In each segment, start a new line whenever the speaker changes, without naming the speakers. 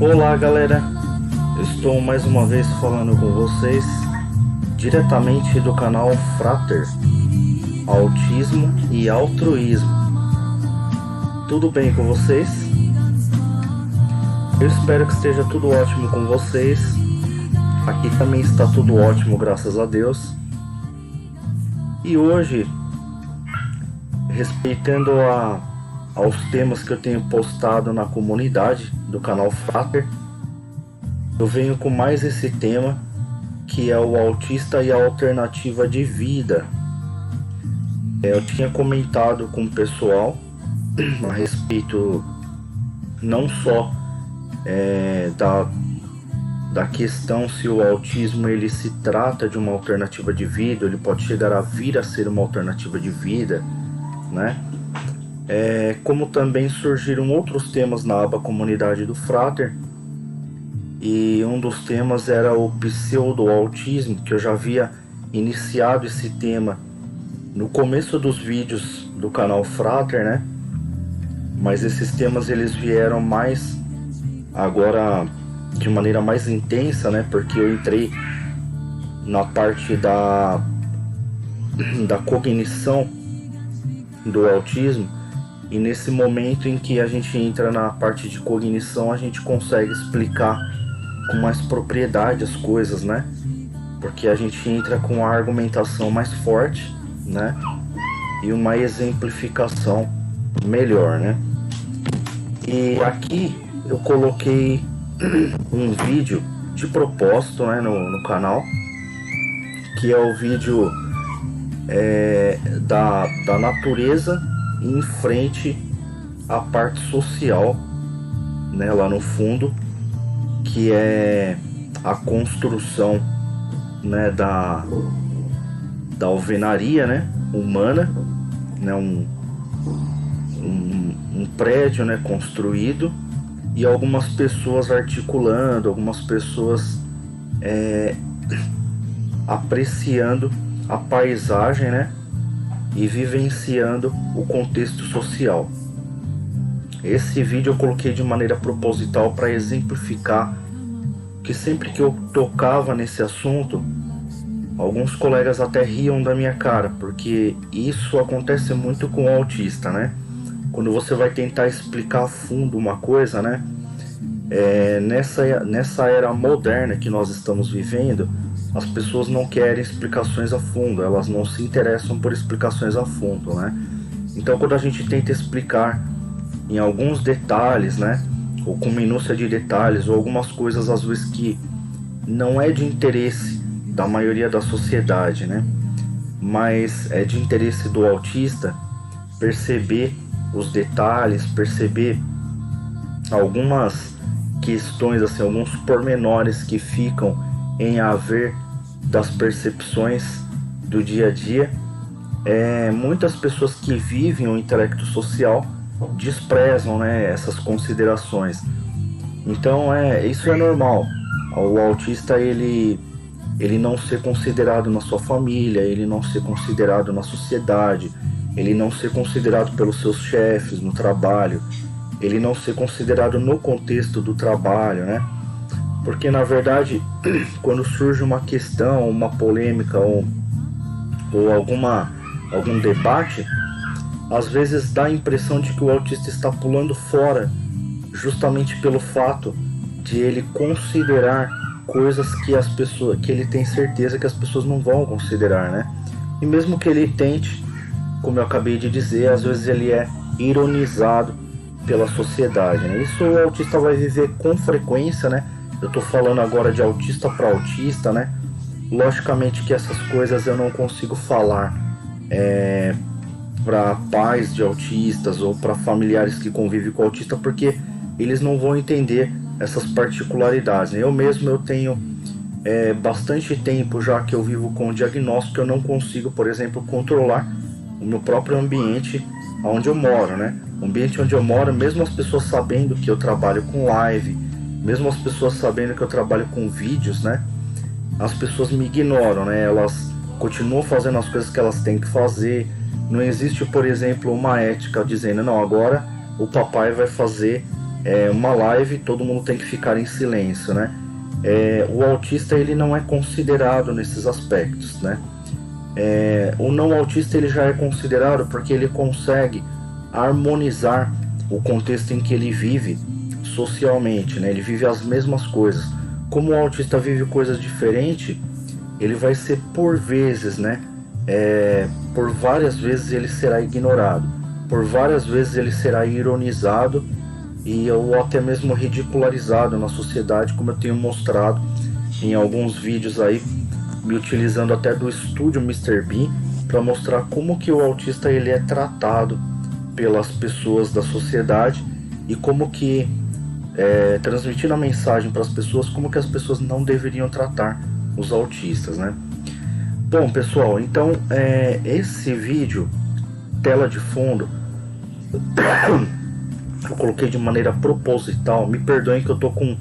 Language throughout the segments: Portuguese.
Olá, galera. Eu estou mais uma vez falando com vocês diretamente do canal Frater, Autismo e Altruísmo. Tudo bem com vocês? Eu espero que esteja tudo ótimo com vocês. Aqui também está tudo ótimo, graças a Deus. E hoje, respeitando aos temas que eu tenho postado na comunidade do canal Frater, eu venho com mais esse tema, que é o autista e a alternativa de vida. Eu tinha comentado com o pessoal a respeito não só da questão se o autismo ele se trata de uma alternativa de vida, ele pode chegar a vir a ser uma alternativa de vida, né? Como também surgiram outros temas na aba comunidade do Frater, e um dos temas era o pseudo-autismo, que eu já havia iniciado esse tema no começo dos vídeos do canal Frater, né? Mas esses temas eles vieram mais agora de maneira mais intensa, né? Porque eu entrei na parte da cognição do autismo, e nesse momento em que a gente entra na parte de cognição, a gente consegue explicar com mais propriedade as coisas, né? Porque a gente entra com a argumentação mais forte, né? E uma exemplificação melhor, né? E aqui eu coloquei um vídeo de propósito, né, no canal, que é o vídeo da natureza em frente à parte social, né, lá no fundo, que é a construção, né, da alvenaria, né, humana, né, um prédio, né, construído, e algumas pessoas articulando, algumas pessoas apreciando a paisagem, né, e vivenciando o contexto social. Esse vídeo eu coloquei de maneira proposital para exemplificar que sempre que eu tocava nesse assunto, alguns colegas até riam da minha cara, porque isso acontece muito com o autista, né? Quando você vai tentar explicar a fundo uma coisa, né? Nessa era moderna que nós estamos vivendo, as pessoas não querem explicações a fundo, elas não se interessam por explicações a fundo, né? Então, quando a gente tenta explicar em alguns detalhes, né, ou com minúcia de detalhes, ou algumas coisas às vezes que não é de interesse da maioria da sociedade, né, mas é de interesse do autista perceber os detalhes, perceber algumas questões, assim, alguns pormenores que ficam em haver das percepções do dia a dia. Muitas pessoas que vivem o intelecto social desprezam, né, essas considerações. Então isso é normal. O autista ele não ser considerado na sua família, ele não ser considerado na sociedade, ele não ser considerado pelos seus chefes no trabalho, ele não ser considerado no contexto do trabalho, né? Porque na verdade, quando surge uma questão, uma polêmica ou algum debate, às vezes dá a impressão de que o autista está pulando fora, justamente pelo fato de ele considerar coisas que ele tem certeza que as pessoas não vão considerar, né? E mesmo que ele tente, como eu acabei de dizer, às vezes ele é ironizado pela sociedade, né? Isso o autista vai viver com frequência, né? Eu estou falando agora de autista para autista, né? Logicamente que essas coisas eu não consigo falar para pais de autistas ou para familiares que convivem com autista, porque eles não vão entender essas particularidades. Eu mesmo tenho bastante tempo já que eu vivo com o diagnóstico, eu não consigo, por exemplo, controlar o meu próprio ambiente onde eu moro, né? O ambiente onde eu moro, mesmo as pessoas sabendo que eu trabalho com live, mesmo as pessoas sabendo que eu trabalho com vídeos, né? As pessoas me ignoram, né? Elas continuam fazendo as coisas que elas têm que fazer. Não existe, por exemplo, uma ética dizendo, não, agora o papai vai fazer uma live, todo mundo tem que ficar em silêncio, né? O autista ele não é considerado nesses aspectos, né? O não autista ele já é considerado porque ele consegue harmonizar o contexto em que ele vive socialmente, né? Ele vive as mesmas coisas. Como o autista vive coisas diferentes, ele vai ser por vezes, né? Por várias vezes ele será ignorado, por várias vezes ele será ironizado ou até mesmo ridicularizado na sociedade, como eu tenho mostrado em alguns vídeos aí, me utilizando até do estúdio Mr. Bean para mostrar como que o autista ele é tratado pelas pessoas da sociedade e como que transmitindo a mensagem para as pessoas como que as pessoas não deveriam tratar os autistas, né? Bom, pessoal, então esse vídeo, tela de fundo, eu coloquei de maneira proposital. Me perdoem que eu tô com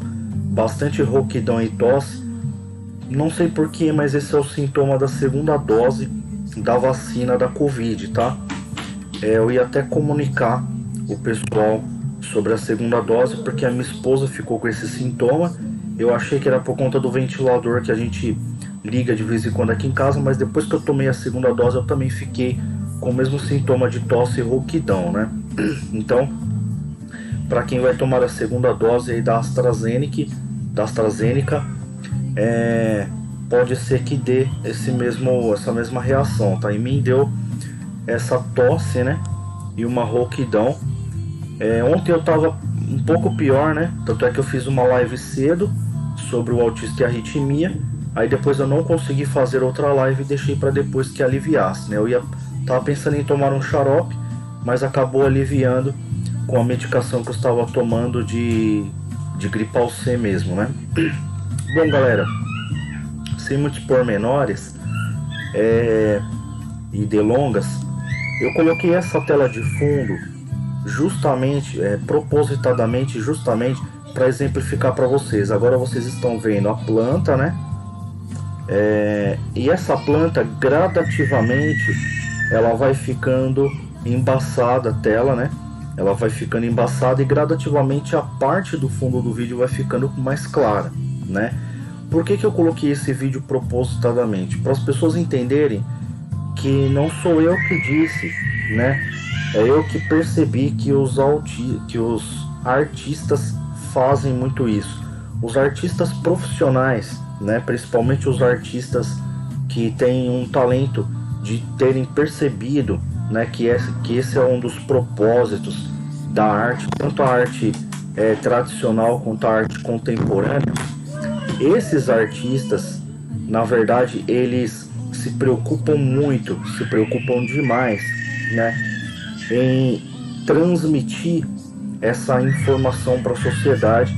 bastante rouquidão e tosse. Não sei porquê, mas esse é o sintoma da segunda dose da vacina da Covid, tá? Eu ia até comunicar o pessoal sobre a segunda dose, porque a minha esposa ficou com esse sintoma. Eu achei que era por conta do ventilador que a gente liga de vez em quando aqui em casa, mas depois que eu tomei a segunda dose eu também fiquei com o mesmo sintoma de tosse e rouquidão, né? Então, para quem vai tomar a segunda dose aí da AstraZeneca, pode ser que dê essa mesma reação, tá? Em mim deu essa tosse, né? E uma rouquidão. Ontem eu tava um pouco pior, né? Tanto é que eu fiz uma live cedo sobre o autismo e a arritmia. Aí depois eu não consegui fazer outra live e deixei para depois que aliviasse, né? Tava pensando em tomar um xarope, mas acabou aliviando com a medicação que eu estava tomando de gripal C mesmo, né? Bom, galera, sem muitos pormenores e delongas, eu coloquei essa tela de fundo justamente, propositadamente, justamente para exemplificar para vocês. Agora vocês estão vendo a planta, né? E essa planta gradativamente ela vai ficando embaçada, a tela, né? Ela vai ficando embaçada e gradativamente a parte do fundo do vídeo vai ficando mais clara, né? Por que eu coloquei esse vídeo propositadamente? Para as pessoas entenderem que não sou eu que disse, né? É eu que percebi que os artistas fazem muito isso. Os artistas profissionais, né? Principalmente os artistas que têm um talento de terem percebido, né, que esse é um dos propósitos da arte, tanto a arte tradicional quanto a arte contemporânea. Esses artistas, na verdade, eles se preocupam muito, se preocupam demais, né, em transmitir essa informação para a sociedade,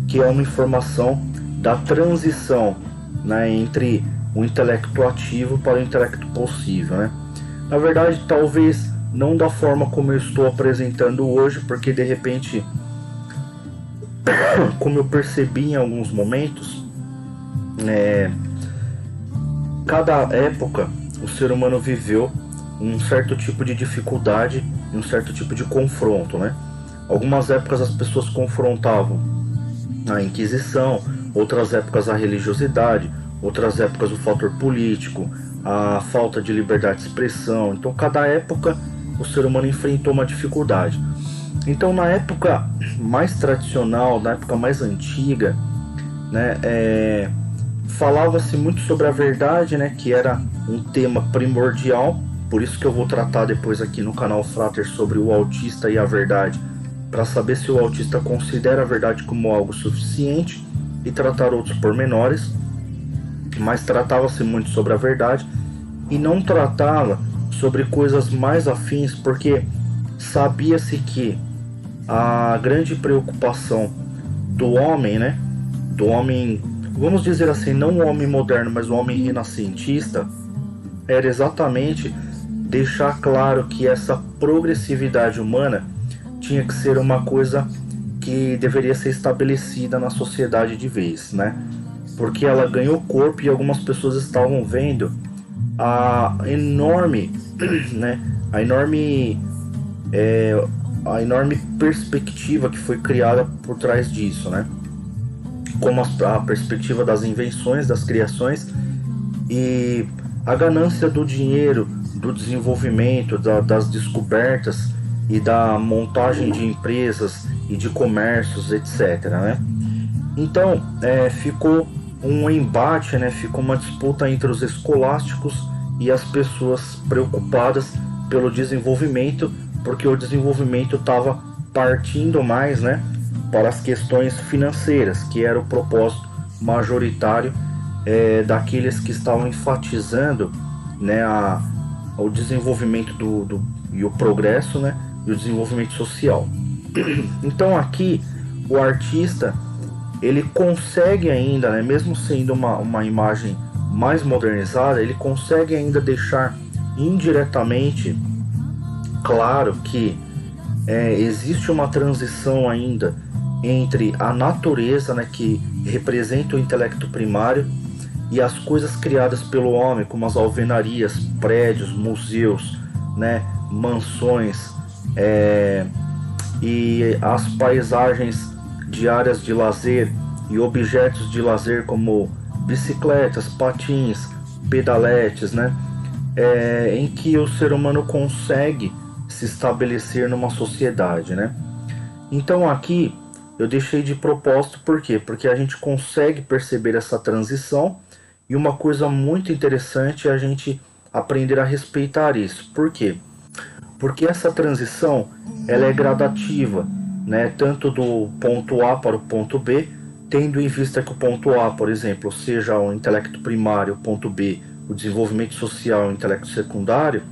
que é uma informação da transição, né, entre o intelecto ativo para o intelecto possível, né? Na verdade, talvez não da forma como eu estou apresentando hoje, porque de repente, como eu percebi em alguns momentos, cada época o ser humano viveu um certo tipo de dificuldade, um certo tipo de confronto, né? Algumas épocas as pessoas confrontavam a Inquisição, outras épocas a religiosidade, outras épocas o fator político, a falta de liberdade de expressão. Então cada época o ser humano enfrentou uma dificuldade. Então na época mais tradicional, na época mais antiga, né, falava-se muito sobre a verdade, né, que era um tema primordial. Por isso que eu vou tratar depois aqui no canal Frater sobre o autista e a verdade, para saber se o autista considera a verdade como algo suficiente e tratar outros pormenores. Mas tratava-se muito sobre a verdade e não tratava sobre coisas mais afins, porque sabia-se que a grande preocupação do homem, né, do homem, vamos dizer assim, não o homem moderno, mas o homem renascentista, era exatamente deixar claro que essa progressividade humana tinha que ser uma coisa que deveria ser estabelecida na sociedade de vez, né? Porque ela ganhou corpo e algumas pessoas estavam vendo a enorme, né, a enorme perspectiva que foi criada por trás disso, né? Como a perspectiva das invenções, das criações e a ganância do dinheiro, do desenvolvimento, das descobertas e da montagem de empresas e de comércios, etc., né? Então, ficou um embate, né? Ficou uma disputa entre os escolásticos e as pessoas preocupadas pelo desenvolvimento, porque o desenvolvimento estava partindo mais, né, para as questões financeiras, que era o propósito majoritário daqueles que estavam enfatizando, né, o desenvolvimento e o progresso, né, e o desenvolvimento social. Então aqui o artista ele consegue ainda, né, mesmo sendo uma imagem mais modernizada, ele consegue ainda deixar indiretamente claro que existe uma transição ainda entre a natureza, né, que representa o intelecto primário, e as coisas criadas pelo homem, como as alvenarias, prédios, museus, né, mansões, e as paisagens de áreas de lazer e objetos de lazer como bicicletas, patins, pedaletes, né, em que o ser humano consegue se estabelecer numa sociedade, né? Então aqui eu deixei de propósito, por quê? Porque a gente consegue perceber essa transição, e uma coisa muito interessante é a gente aprender a respeitar isso. Por quê? Porque essa transição ela é gradativa, né? Tanto do ponto A para o ponto B, tendo em vista que o ponto A, por exemplo, seja o intelecto primário, o ponto B, o desenvolvimento social, o intelecto secundário,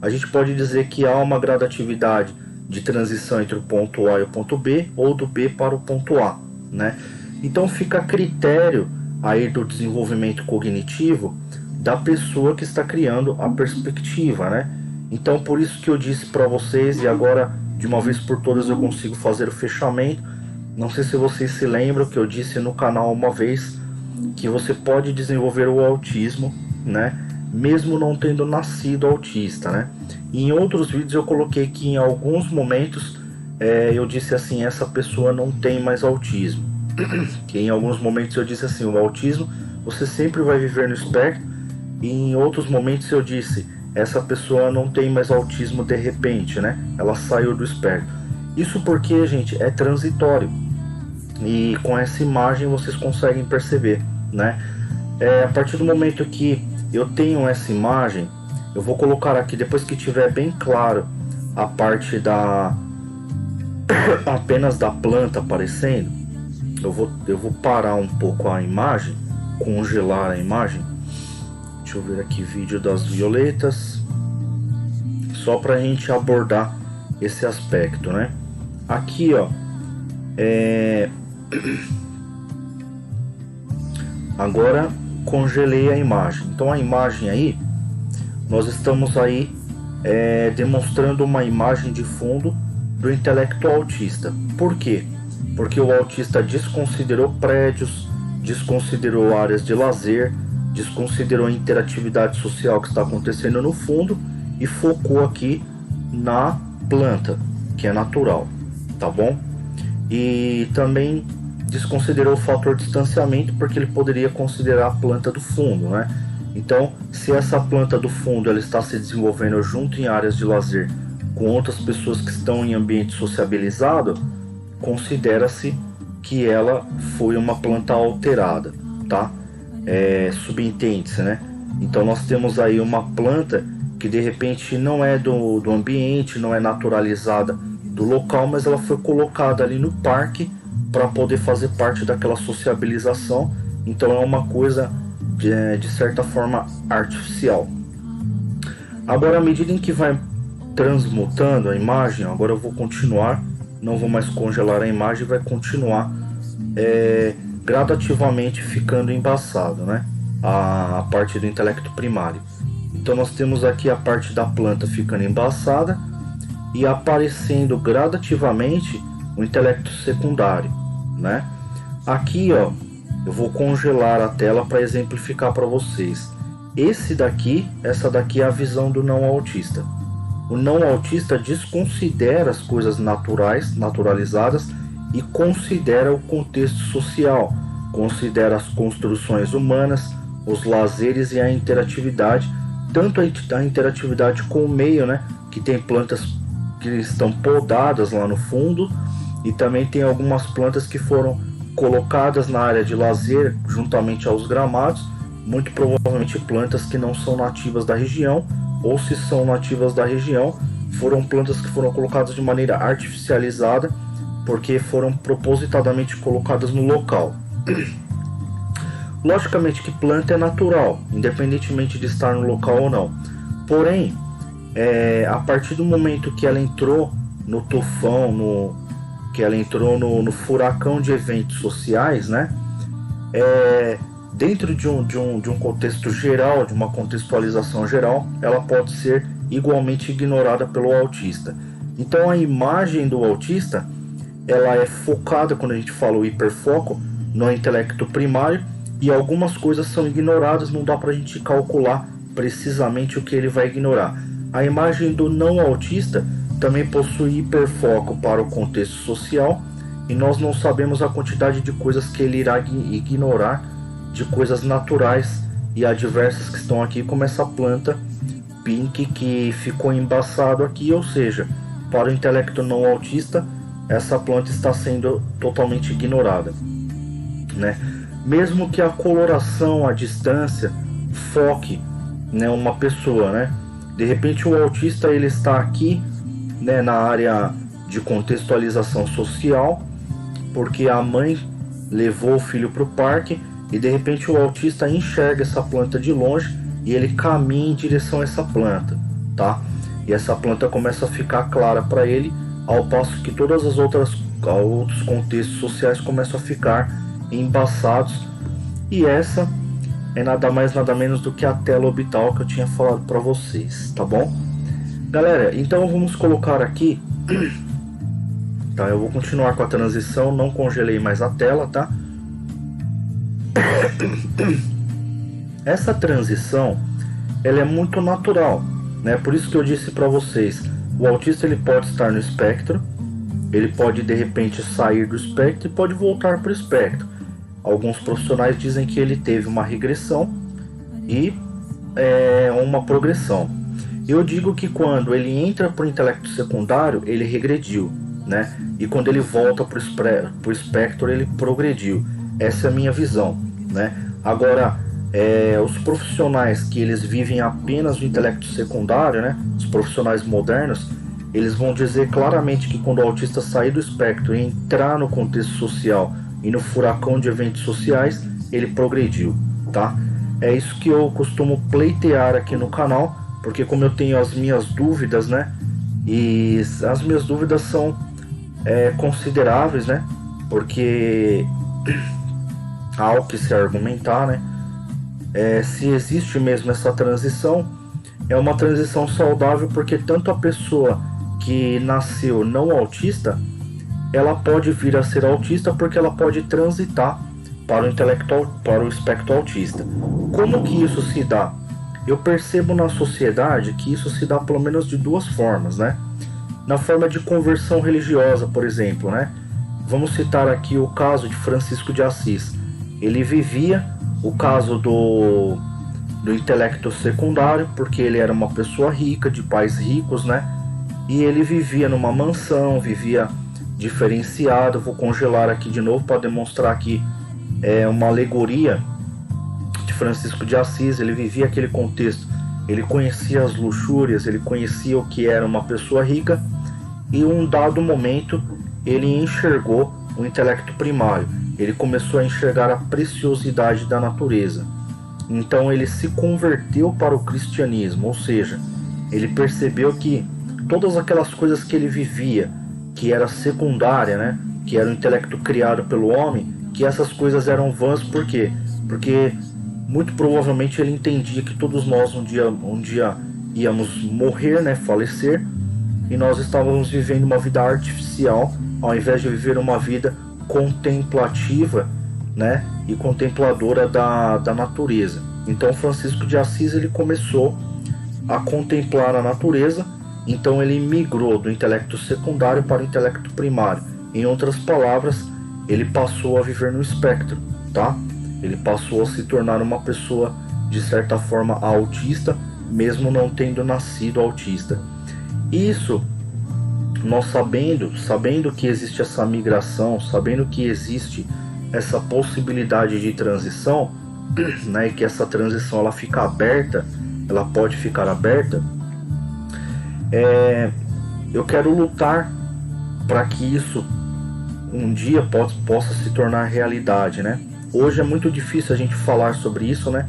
a gente pode dizer que há uma gradatividade de transição entre o ponto A e o ponto B, ou do B para o ponto A, né? Então fica a critério aí do desenvolvimento cognitivo da pessoa que está criando a perspectiva, né? Então por isso que eu disse para vocês, e agora de uma vez por todas eu consigo fazer o fechamento. Não sei se vocês se lembram que eu disse no canal uma vez que você pode desenvolver o autismo, né, mesmo não tendo nascido autista, né? E em outros vídeos eu coloquei que em alguns momentos eu disse assim, essa pessoa não tem mais autismo. Que em alguns momentos eu disse assim, o autismo você sempre vai viver no espectro, e em outros momentos eu disse, essa pessoa não tem mais autismo de repente, né? Ela saiu do espectro. Isso porque, gente, é transitório. E com essa imagem vocês conseguem perceber, né? A partir do momento que eu tenho essa imagem, eu vou colocar aqui, depois que tiver bem claro a parte apenas da planta aparecendo, eu vou parar um pouco a imagem, congelar a imagem. Deixa eu ver aqui, vídeo das violetas, só para a gente abordar esse aspecto, né? Aqui, ó, agora congelei a imagem. Então a imagem aí, nós estamos aí demonstrando uma imagem de fundo do intelecto autista. Por quê? Porque o autista desconsiderou prédios, desconsiderou áreas de lazer, desconsiderou a interatividade social que está acontecendo no fundo e focou aqui na planta, que é natural, tá bom? E também desconsiderou o fator distanciamento, porque ele poderia considerar a planta do fundo, né? Então, se essa planta do fundo ela está se desenvolvendo junto em áreas de lazer com outras pessoas que estão em ambiente sociabilizado, considera-se que ela foi uma planta alterada, tá? Subentende-se, né? Então nós temos aí uma planta que de repente não é do ambiente, não é naturalizada do local, mas ela foi colocada ali no parque para poder fazer parte daquela sociabilização. Então é uma coisa de certa forma artificial. Agora, à medida em que vai transmutando a imagem, agora eu vou continuar, não vou mais congelar a imagem, vai continuar gradativamente ficando embaçado, né? A parte do intelecto primário. Então nós temos aqui a parte da planta ficando embaçada e aparecendo gradativamente o intelecto secundário, né? Aqui, ó, eu vou congelar a tela para exemplificar para vocês. Essa daqui é a visão do não autista, O não autista desconsidera as coisas naturais, naturalizadas, e considera o contexto social, considera as construções humanas, os lazeres e a interatividade, tanto a interatividade com o meio, né, que tem plantas que estão podadas lá no fundo, e também tem algumas plantas que foram colocadas na área de lazer juntamente aos gramados, muito provavelmente plantas que não são nativas da região, ou se são nativas da região, foram plantas que foram colocadas de maneira artificializada, porque foram propositadamente colocadas no local. Logicamente que planta é natural, independentemente de estar no local ou não. Porém, a partir do momento que ela entrou no tufão, que ela entrou no furacão de eventos sociais, né? Dentro de um contexto geral, de uma contextualização geral, ela pode ser igualmente ignorada pelo autista. Então a imagem do autista, ela é focada, quando a gente fala o hiperfoco, no intelecto primário, e algumas coisas são ignoradas, não dá para a gente calcular precisamente o que ele vai ignorar. A imagem do não autista também possui hiperfoco para o contexto social, e nós não sabemos a quantidade de coisas que ele irá ignorar, de coisas naturais e adversas que estão aqui, como essa planta pink que ficou embaçado aqui, ou seja, para o intelecto não autista, essa planta está sendo totalmente ignorada, né? Mesmo que a coloração, a distância, foque, né, uma pessoa, né? De repente o autista ele está aqui, né, na área de contextualização social, porque a mãe levou o filho para o parque, e de repente o autista enxerga essa planta de longe e ele caminha em direção a essa planta, tá? E essa planta começa a ficar clara para ele, ao passo que todas as outros contextos sociais começam a ficar embaçados. E essa é nada mais nada menos do que a tela orbital que eu tinha falado para vocês, tá bom? Galera, então vamos colocar aqui, tá? Eu vou continuar com a transição, não congelei mais a tela, tá? Essa transição, ela é muito natural, né? Por isso que eu disse para vocês, o autista ele pode estar no espectro, ele pode de repente sair do espectro e pode voltar para o espectro. Alguns profissionais dizem que ele teve uma regressão e uma progressão. Eu digo que quando ele entra para o intelecto secundário, ele regrediu, né? E quando ele volta para o espectro, ele progrediu. Essa é a minha visão, né? Agora, os profissionais que eles vivem apenas no intelecto secundário, né? Os profissionais modernos, eles vão dizer claramente que quando o autista sair do espectro e entrar no contexto social e no furacão de eventos sociais, ele progrediu, tá? É isso que eu costumo pleitear aqui no canal, porque como eu tenho as minhas dúvidas, né? E as minhas dúvidas são consideráveis, né? Porque há o que se argumentar, né? Se existe mesmo essa transição, é uma transição saudável, porque tanto a pessoa que nasceu não autista, ela pode vir a ser autista, porque ela pode transitar para o espectro autista. Como que isso se dá? Eu percebo na sociedade que isso se dá pelo menos de duas formas, né? Na forma de conversão religiosa, por exemplo, né? Vamos citar aqui o caso de Francisco de Assis. Ele vivia o caso do intelecto secundário, porque ele era uma pessoa rica, de pais ricos, né? E ele vivia numa mansão, vivia diferenciado. Vou congelar aqui de novo para demonstrar que é uma alegoria de Francisco de Assis. Ele vivia aquele contexto, ele conhecia as luxúrias, ele conhecia o que era uma pessoa rica, e em um dado momento ele enxergou o intelecto primário, ele começou a enxergar a preciosidade da natureza. Então ele se converteu para o cristianismo, ou seja, ele percebeu que todas aquelas coisas que ele vivia, que era secundária, né, que era o intelecto criado pelo homem, que essas coisas eram vãs. Por quê? Porque muito provavelmente ele entendia que todos nós um dia íamos morrer, né, falecer, e nós estávamos vivendo uma vida artificial, ao invés de viver uma vida contemplativa, né, e contempladora da natureza. Então Francisco de Assis ele começou a contemplar a natureza, Então ele migrou do intelecto secundário para o intelecto primário. Em outras palavras, ele passou a viver no espectro, tá? Ele passou a se tornar uma pessoa de certa forma autista, mesmo não tendo nascido autista. Isso nós sabendo que existe essa migração, sabendo que existe essa possibilidade de transição, né, e que essa transição ela fica aberta, ela pode ficar aberta, eu quero lutar para que isso um dia possa se tornar realidade, né? Hoje é muito difícil a gente falar sobre isso, né?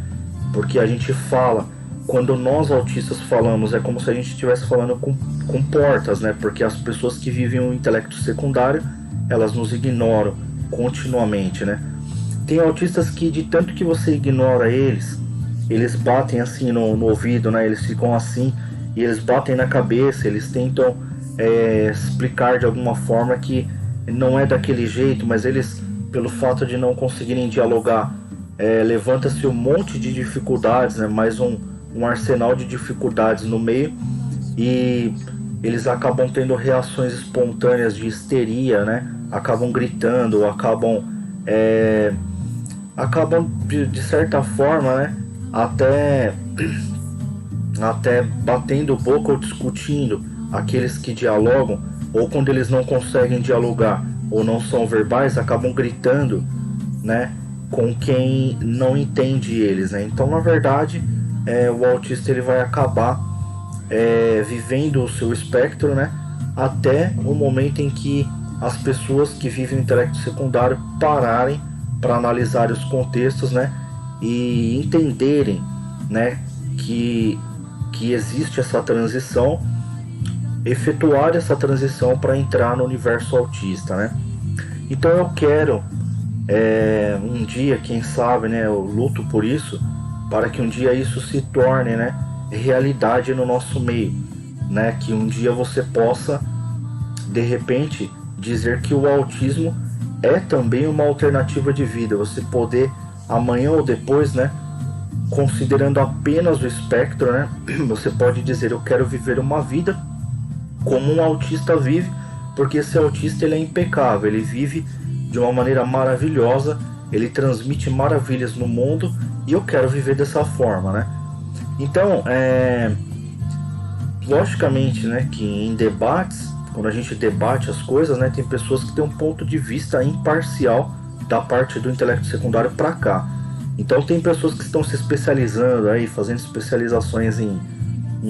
Porque a gente fala, quando nós autistas falamos, é como se a gente estivesse falando com portas, né? Porque as pessoas que vivem o intelecto secundário, elas nos ignoram continuamente, né? Tem autistas que, de tanto que você ignora eles batem assim no ouvido, né? Eles ficam assim e eles batem na cabeça, eles tentam explicar de alguma forma que não é daquele jeito, mas eles, pelo fato de não conseguirem dialogar, levanta-se um monte de dificuldades, né? Mais um arsenal de dificuldades no meio, e eles acabam tendo reações espontâneas de histeria, né? Acabam gritando, acabam de certa forma, né? Até batendo boca ou discutindo. Aqueles que dialogam, ou quando eles não conseguem dialogar ou não são verbais, acabam gritando, né, com quem não entende eles, né? Então, na verdade, o autista ele vai acabar vivendo o seu espectro, né, até o momento em que as pessoas que vivem o intelecto secundário pararem para analisar os contextos, né, e entenderem, né, que existe essa transição, efetuar essa transição para entrar no universo autista, né? Então eu quero um dia, quem sabe, né, eu luto por isso, para que um dia isso se torne, né, realidade no nosso meio, né? Que um dia você possa, de repente, dizer que o autismo é também uma alternativa de vida. Você poder, amanhã ou depois, né, considerando apenas o espectro, né, você pode dizer: eu quero viver uma vida como um autista vive, porque esse autista ele é impecável, ele vive de uma maneira maravilhosa, ele transmite maravilhas no mundo, e eu quero viver dessa forma, né? Então, logicamente, né, que em debates, quando a gente debate as coisas, né, tem pessoas que têm um ponto de vista imparcial da parte do intelecto secundário para cá. Então tem pessoas que estão se especializando aí, fazendo especializações em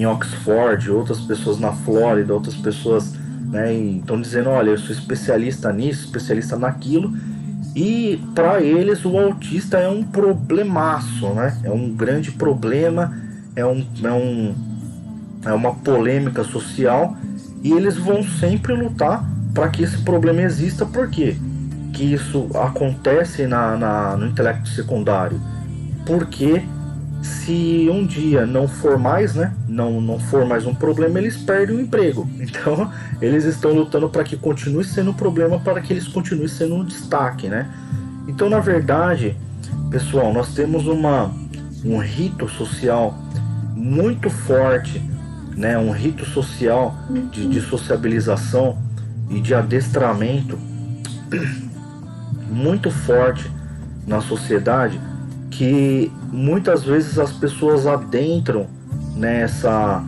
Oxford, outras pessoas na Flórida, outras pessoas, né, estão dizendo: olha, eu sou especialista nisso, especialista naquilo, e para eles o autista é um problemaço, né? É um grande problema, é uma polêmica social, e eles vão sempre lutar para que esse problema exista. Por quê que isso acontece no intelecto secundário? Porque se um dia não for mais, né, não for mais um problema, eles perdem o emprego. Então eles estão lutando para que continue sendo um problema, para que eles continuem sendo um destaque, né? Então, na verdade, pessoal, nós temos um rito social muito forte, né, um rito social de sociabilização e de adestramento muito forte na sociedade, que muitas vezes as pessoas adentram nessa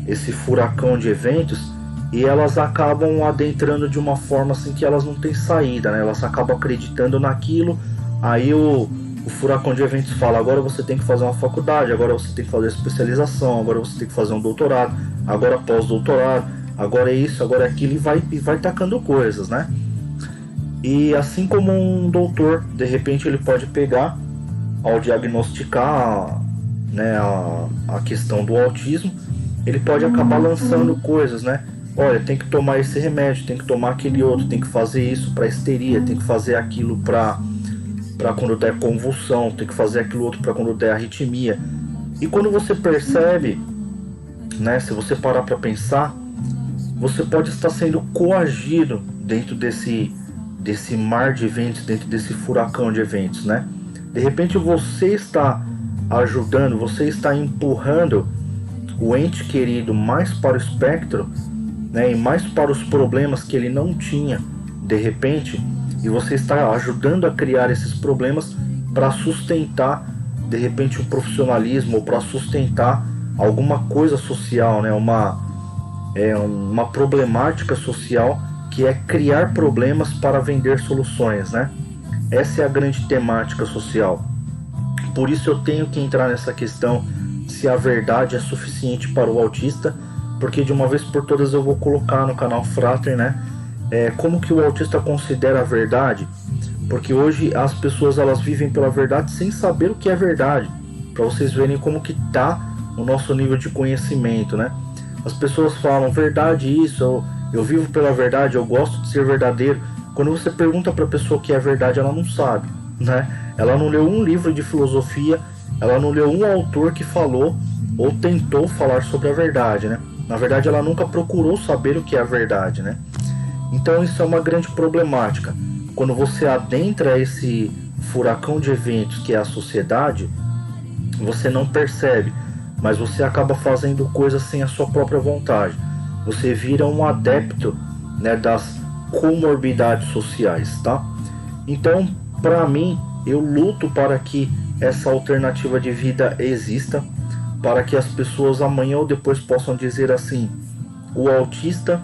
esse furacão de eventos, e elas acabam adentrando de uma forma assim que elas não têm saída, né? Elas acabam acreditando naquilo. Aí o furacão de eventos fala: agora você tem que fazer uma faculdade, agora você tem que fazer especialização, agora você tem que fazer um doutorado, agora pós-doutorado, agora é isso, agora é aquilo, e vai tacando coisas, né? E assim como um doutor, de repente ele pode pegar, ao diagnosticar, né, a questão do autismo, ele pode acabar lançando coisas, né? Olha, tem que tomar esse remédio, tem que tomar aquele outro, tem que fazer isso para histeria, tem que fazer aquilo para quando der convulsão, tem que fazer aquilo outro para quando der arritmia. E quando você percebe, né, se você parar para pensar, você pode estar sendo coagido dentro desse mar de eventos, dentro desse furacão de eventos, né? De repente você está ajudando, você está empurrando o ente querido mais para o espectro, né, e mais para os problemas que ele não tinha de repente, e você está ajudando a criar esses problemas para sustentar de repente um profissionalismo, ou para sustentar alguma coisa social, né, uma problemática social, que é criar problemas para vender soluções, né? Essa é a grande temática social. Por isso eu tenho que entrar nessa questão se a verdade é suficiente para o autista, porque de uma vez por todas eu vou colocar no canal Frater, né? Como que o autista considera a verdade, porque hoje as pessoas elas vivem pela verdade sem saber o que é verdade, para vocês verem como que tá o nosso nível de conhecimento, né? As pessoas falam verdade isso, eu vivo pela verdade, eu gosto de ser verdadeiro. Quando você pergunta para a pessoa o que é verdade, ela não sabe, né? Ela não leu um livro de filosofia, ela não leu um autor que falou ou tentou falar sobre a verdade, né? Na verdade, ela nunca procurou saber o que é a verdade, né? Então isso é uma grande problemática. Quando você adentra esse furacão de eventos que é a sociedade, você não percebe, mas você acaba fazendo coisas sem a sua própria vontade. Você vira um adepto, né, das comorbidades sociais, tá? Então, para mim, eu luto para que essa alternativa de vida exista, para que as pessoas amanhã ou depois possam dizer assim: o autista,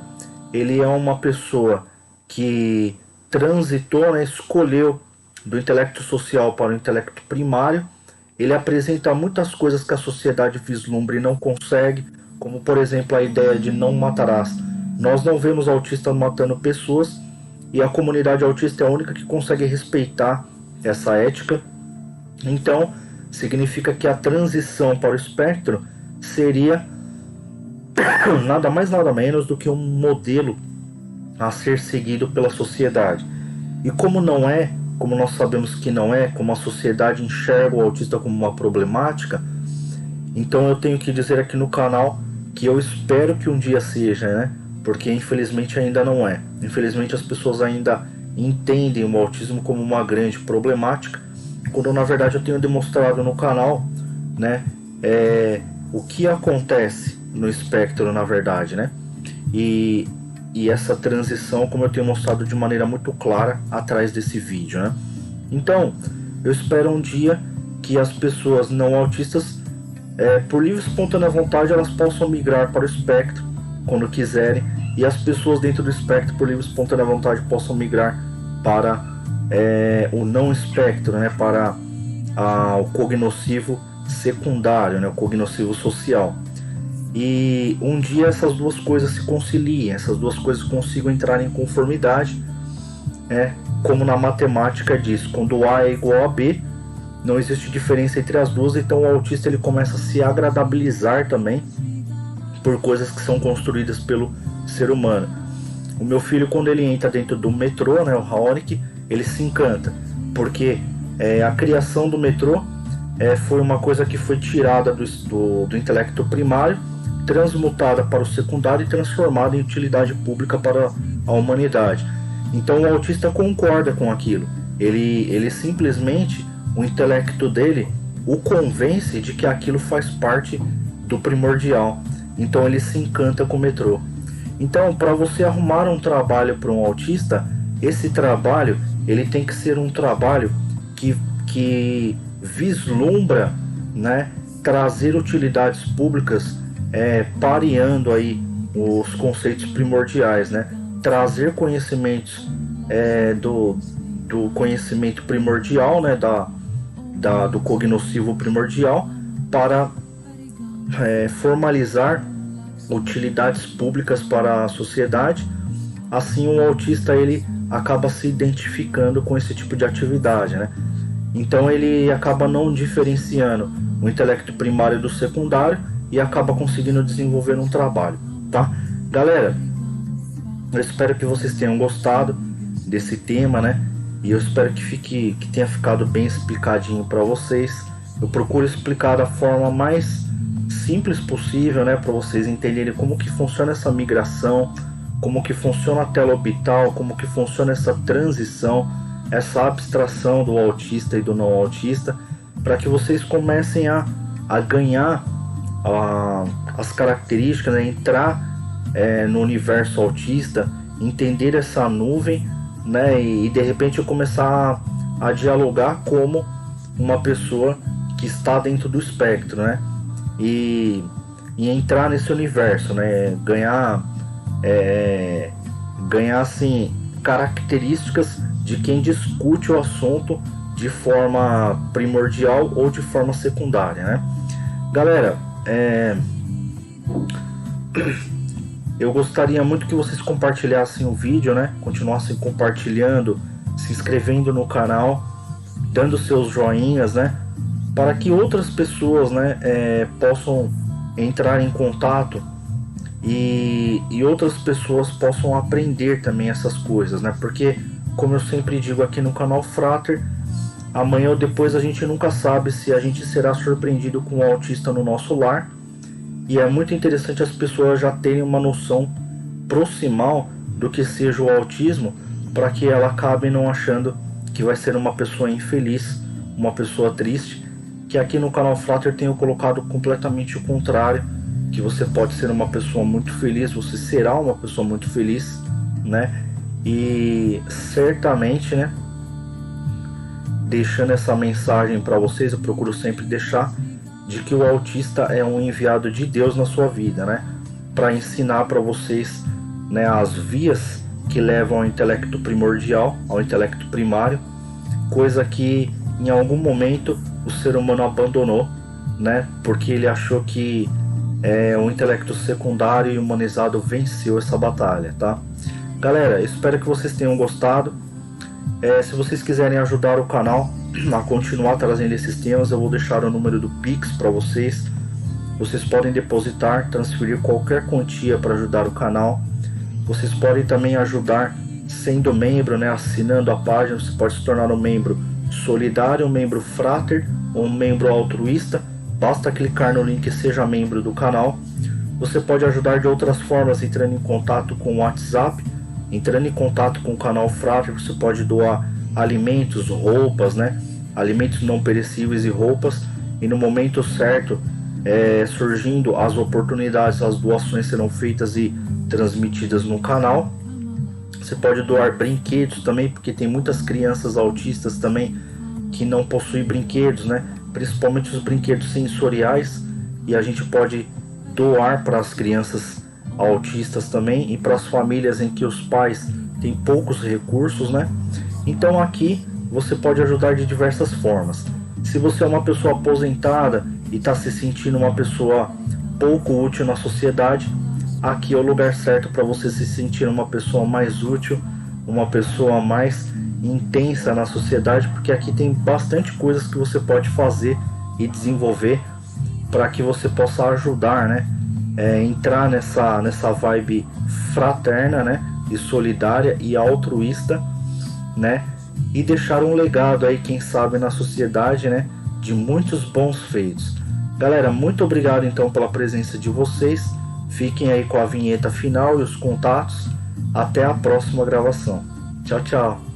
ele é uma pessoa que transitou, né, escolheu do intelecto social para o intelecto primário. Ele apresenta muitas coisas que a sociedade vislumbra e não consegue, como por exemplo a ideia de não matarás. Nós não vemos autistas matando pessoas, e a comunidade autista é a única que consegue respeitar essa ética. Então significa que a transição para o espectro seria nada mais nada menos do que um modelo a ser seguido pela sociedade. E como não é, como nós sabemos que não é, como a sociedade enxerga o autista como uma problemática, então eu tenho que dizer aqui no canal que eu espero que um dia seja, né? Porque infelizmente ainda não é. Infelizmente as pessoas ainda entendem o autismo como uma grande problemática, quando na verdade eu tenho demonstrado no canal, né, o que acontece no espectro na verdade, né? E essa transição, como eu tenho mostrado de maneira muito clara atrás desse vídeo, né? Então, eu espero um dia que as pessoas não autistas, por livre e espontânea vontade, elas possam migrar para o espectro quando quiserem, e as pessoas dentro do espectro, por livre e espontânea vontade, possam migrar para o não espectro, né? Para o cognoscivo secundário, né? O cognoscivo social. E um dia essas duas coisas se conciliem, essas duas coisas consigam entrar em conformidade, como na matemática diz, quando A é igual a B, não existe diferença entre as duas, então o autista ele começa a se agradabilizar também por coisas que são construídas pelo ser humano. O meu filho, quando ele entra dentro do metrô, né, o Raonic, ele se encanta, porque a criação do metrô foi uma coisa que foi tirada do intelecto primário, transmutada para o secundário e transformada em utilidade pública para a humanidade. Então o autista concorda com aquilo. Ele simplesmente, o intelecto dele o convence de que aquilo faz parte do primordial. Então ele se encanta com o metrô. Então, para você arrumar um trabalho para um autista, esse trabalho ele tem que ser um trabalho que vislumbra, né, trazer utilidades públicas, pareando aí os conceitos primordiais, né? Trazer conhecimentos do conhecimento primordial, né? Do cognoscivo primordial, para formalizar utilidades públicas para a sociedade. Assim, o autista ele acaba se identificando com esse tipo de atividade, né? Então ele acaba não diferenciando o intelecto primário do secundário e acaba conseguindo desenvolver um trabalho, tá? Galera, eu espero que vocês tenham gostado desse tema, né? E eu espero que tenha ficado bem explicadinho para vocês. Eu procuro explicar da forma mais simples possível, né? Para vocês entenderem como que funciona essa migração, como que funciona a tela orbital, como que funciona essa transição, essa abstração do autista e do não autista, para que vocês comecem a ganhar as características, né? Entrar no universo autista, entender essa nuvem, né? E de repente eu começar a dialogar como uma pessoa que está dentro do espectro, né? E entrar nesse universo, né? Ganhar assim características de quem discute o assunto de forma primordial ou de forma secundária, né? Galera, eu gostaria muito que vocês compartilhassem o vídeo, né? Continuassem compartilhando, se inscrevendo no canal, dando seus joinhas, né? Para que outras pessoas, né, possam entrar em contato e outras pessoas possam aprender também essas coisas, né? Porque, como eu sempre digo aqui no canal Frater, amanhã ou depois a gente nunca sabe se a gente será surpreendido com um autista no nosso lar. E é muito interessante as pessoas já terem uma noção proximal do que seja o autismo, para que ela acabe não achando que vai ser uma pessoa infeliz, uma pessoa triste, que aqui no canal Frater tenho colocado completamente o contrário, que você pode ser uma pessoa muito feliz, você será uma pessoa muito feliz, né? E certamente, né, deixando essa mensagem para vocês, eu procuro sempre deixar, de que o autista é um enviado de Deus na sua vida, né? Para ensinar para vocês, né, as vias que levam ao intelecto primordial, ao intelecto primário, coisa que em algum momento o ser humano abandonou, né? Porque ele achou que o intelecto secundário e humanizado venceu essa batalha, tá? Galera, espero que vocês tenham gostado. Se vocês quiserem ajudar o canal a continuar trazendo esses temas, eu vou deixar o número do Pix para vocês. Vocês podem depositar, transferir qualquer quantia para ajudar o canal. Vocês podem também ajudar sendo membro, né, assinando a página. Você pode se tornar um membro solidário, um membro frater ou um membro altruísta. Basta clicar no link Seja Membro do canal. Você pode ajudar de outras formas, entrando em contato com o WhatsApp, entrando em contato com o canal Frater. Você pode doar alimentos, roupas, né? Alimentos não perecíveis e roupas. E no momento certo, surgindo as oportunidades, as doações serão feitas e transmitidas no canal. Você pode doar brinquedos também, porque tem muitas crianças autistas também que não possuem brinquedos, né? Principalmente os brinquedos sensoriais, e a gente pode doar para as crianças autistas também, e para as famílias em que os pais têm poucos recursos, né? Então aqui você pode ajudar de diversas formas. Se você é uma pessoa aposentada e está se sentindo uma pessoa pouco útil na sociedade, aqui é o lugar certo para você se sentir uma pessoa mais útil, uma pessoa mais intensa na sociedade, porque aqui tem bastante coisas que você pode fazer e desenvolver para que você possa ajudar, né? Entrar nessa vibe fraterna, né? E solidária e altruísta, né? E deixar um legado aí, quem sabe, na sociedade, né? De muitos bons feitos. Galera, muito obrigado então pela presença de vocês. Fiquem aí com a vinheta final e os contatos. Até a próxima gravação. Tchau, tchau.